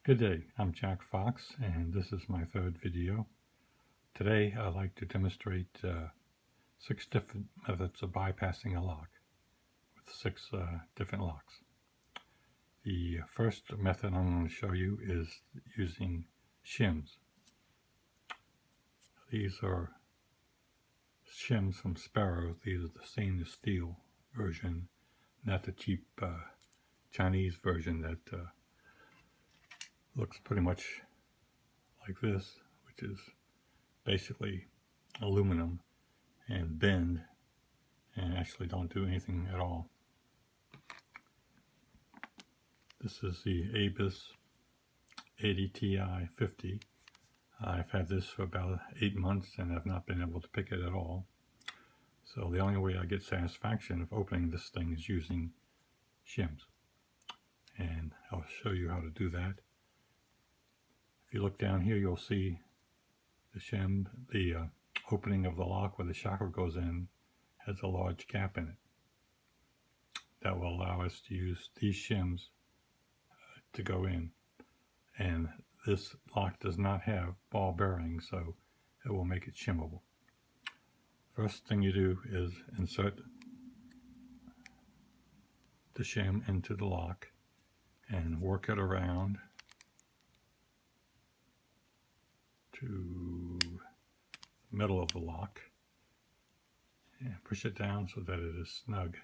Good day, I'm Jack Fox, and this is my third video. Today I'd like to demonstrate 6 different methods of bypassing a lock with 6 different locks. The first method I'm going to show you is using shims. These are shims from Sparrow. These are the stainless steel version, not the cheap Chinese version that looks pretty much like this, which is basically aluminum and bend and actually don't do anything at all. This is the Abus 80 Ti 50. I've had this for about 8 months and I've not been able to pick it at all. So the only way I get satisfaction of opening this thing is using shims. And I'll show you how to do that. If you look down here, you'll see the shim, the opening of the lock where the shackle goes in has a large gap in it. That will allow us to use these shims to go in. And this lock does not have ball bearings, so it will make it shimmable. First thing you do is insert the shim into the lock and work it around to the middle of the lock and push it down so that it is snug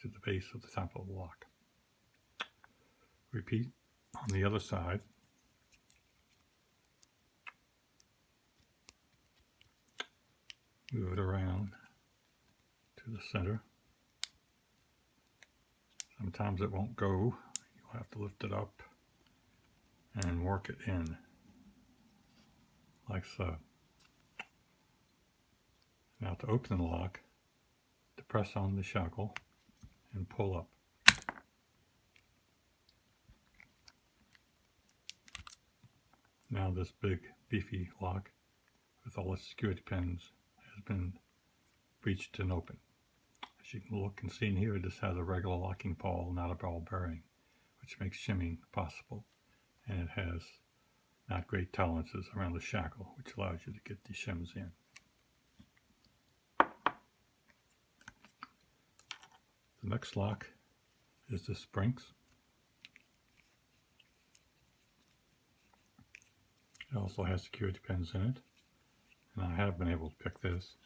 to the base of the top of the lock. Repeat on the other side. Move it around to the center. Sometimes it won't go. You'll have to lift it up and work it in like so. Now to open the lock, to press on the shackle and pull up. Now this big beefy lock with all its security pins has been breached and open. As you can look and see in here, this has a regular locking ball, not a ball bearing, which makes shimming possible. And it has not great tolerances around the shackle, which allows you to get the shims in. The next lock is the springs. It also has security pins in it, and I have been able to pick this.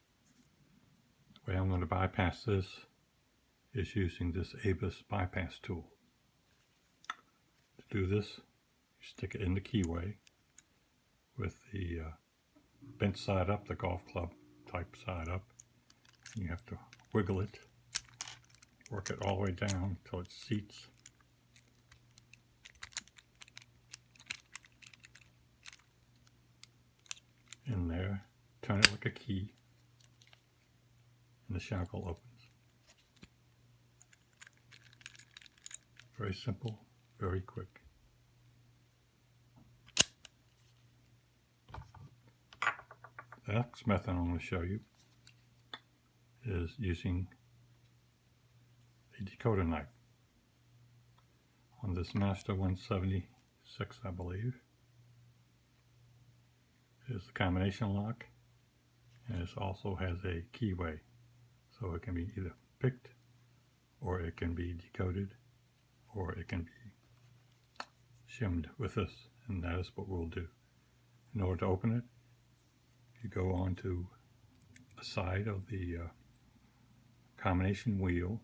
The way I'm going to bypass this is using this Abus bypass tool. To do this, you stick it in the keyway with the bent side up, the golf club type side up, and you have to wiggle it, work it all the way down until it seats. In there, turn it like a key, and the shackle opens. Very simple, very quick. The next method I'm going to show you is using a decoder knife. On this Master 176, I believe, is the combination lock, and it also has a keyway, so it can be either picked, or it can be decoded, or it can be shimmed with this, and that is what we'll do. In order to open it, you go onto the side of the combination wheel,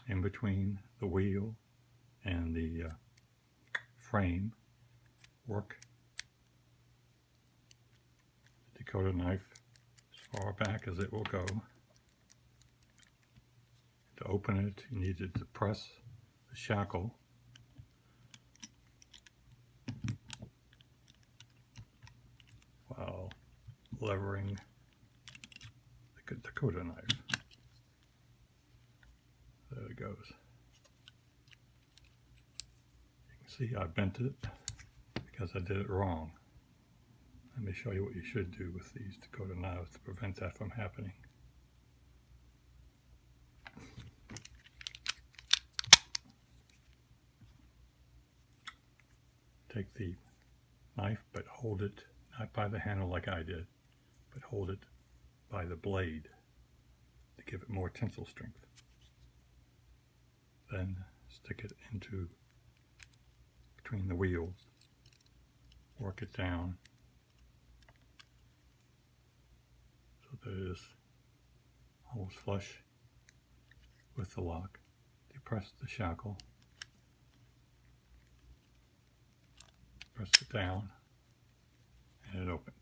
in between the wheel and the frame, work the decoder knife as far back as it will go. To open it, you need to depress the shackle while levering the decoder knife. There it goes. You can see I bent it because I did it wrong. Let me show you what you should do with these decoder knives to prevent that from happening. take the knife, but hold it not by the handle like I did, but hold it by the blade to give it more tensile strength. Then stick it into between the wheels, work it down so that it is almost flush with the lock. Depress the shackle, press it down, and it opens.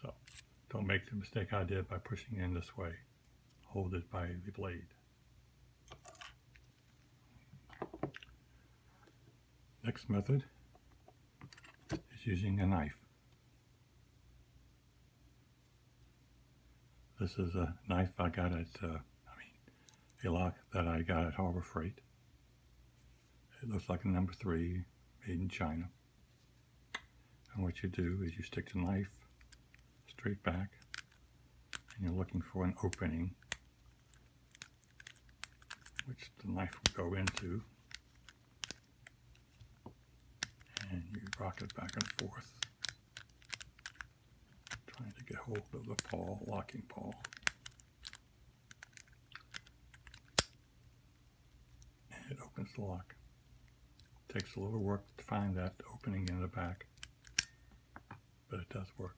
So don't make the mistake I did by pushing in this way. Hold it by the blade. Next method is using a knife. This is a knife I got at, a lock that I got at Harbor Freight. It looks like a number 3, made in China. And what you do is you stick the knife straight back, and you're looking for an opening which the knife will go into, and you rock it back and forth, trying to get hold of the pawl, locking pawl. And it opens the lock. It takes a little work to find that opening in the back, but it does work.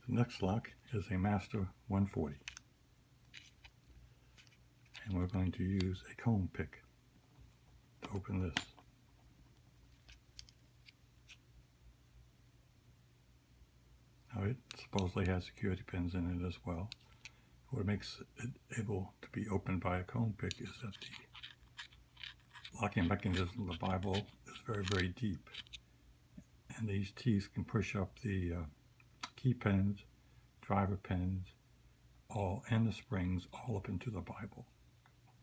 The next lock is a Master 140. And we're going to use a comb pick to open this. Now it supposedly has security pins in it as well. What makes it able to be opened by a comb pick is that the locking mechanism of the Bible is very, very deep. And these teeth can push up the key pins, driver pins, and the springs all up into the Bible,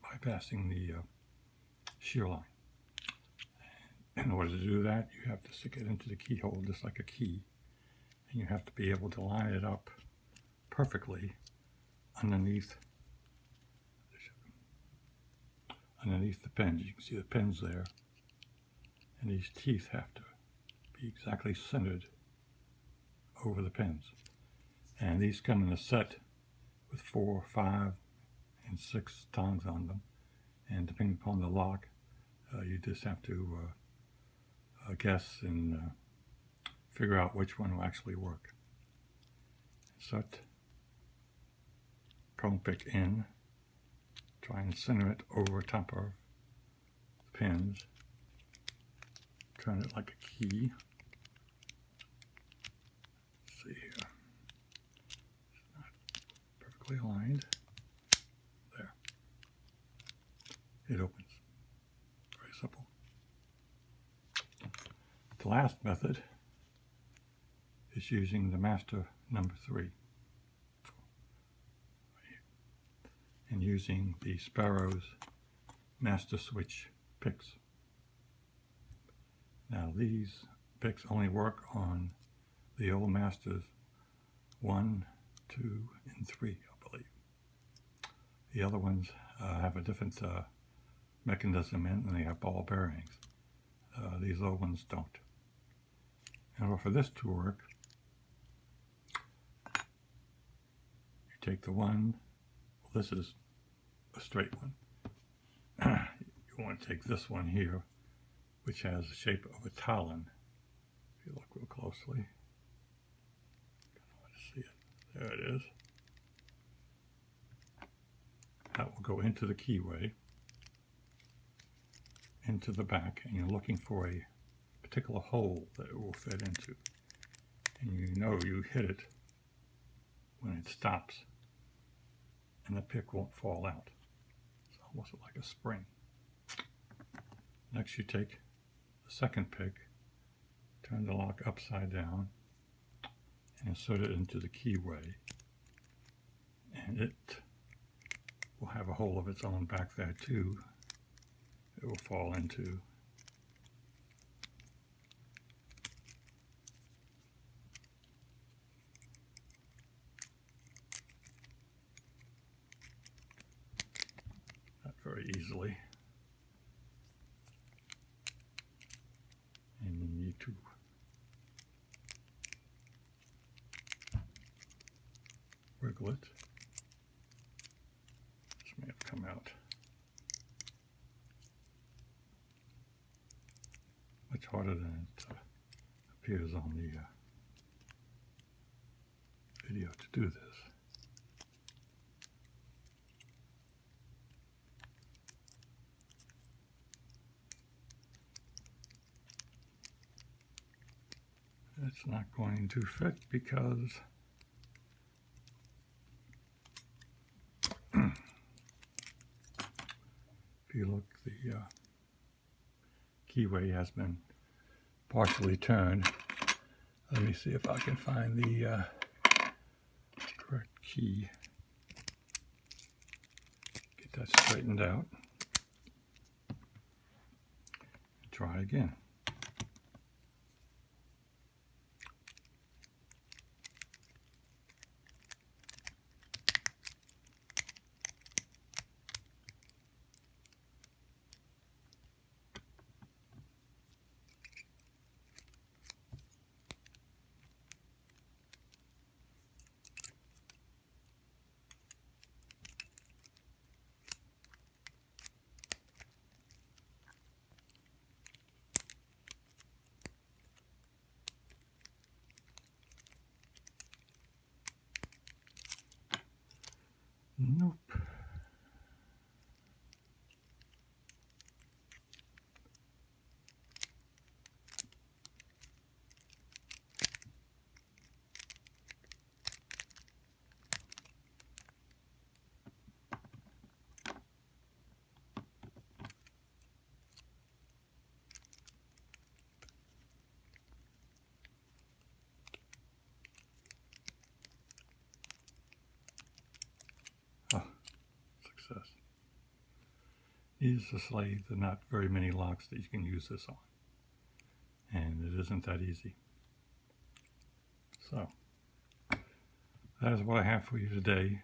bypassing the shear line. In order to do that, you have to stick it into the keyhole just like a key, and you have to be able to line it up perfectly underneath the pins. You can see the pins there, and these teeth have to be exactly centered over the pins. And these come in a set with 4, 5, and 6 tongs on them, and depending upon the lock, you just have to guess and figure out which one will actually work. Set comb pick in, try and center it over top of the pins, turn it like a key. Let's see here, it's not perfectly aligned. There, it opens. Very simple. The last method is using the Master number 3 and using the Sparrow's Master Switch picks. Now these picks only work on the old Masters 1, 2, and 3, I believe. The other ones have a different mechanism in, and they have ball bearings. These old ones don't. In order for this to work, you take the one, well, this is a straight one. You want to take this one here, which has the shape of a talon. If you look real closely, I want to see it. There it is. That will go into the keyway, into the back, and you're looking for a particular hole that it will fit into. And you know you hit it when it stops, and the pick won't fall out. It's almost like a spring. Next you take the second pick, turn the lock upside down, and insert it into the keyway. And it will have a hole of its own back there too. It will fall into. Not very easily. split. This may have come out much harder than it appears on the video to do this. It's not going to fit because if you look, the keyway has been partially turned. Let me see if I can find the correct key. Get that straightened out. Try again. Nope. Success. Needless to say, there are not very many locks that you can use this on, and it isn't that easy. So that is what I have for you today.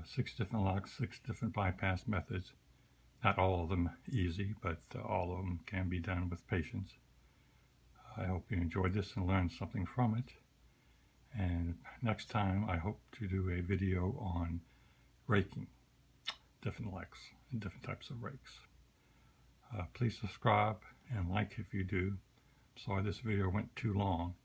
6 different locks, 6 different bypass methods. Not all of them easy, but all of them can be done with patience. I hope you enjoyed this and learned something from it. And next time I hope to do a video on raking, different locks and different types of rakes. Please subscribe and like if you do. Sorry this video went too long,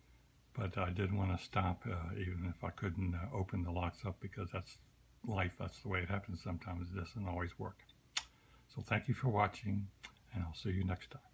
but I did want to stop even if I couldn't open the locks up, because that's life, that's the way it happens sometimes. It doesn't always work. So thank you for watching, and I'll see you next time.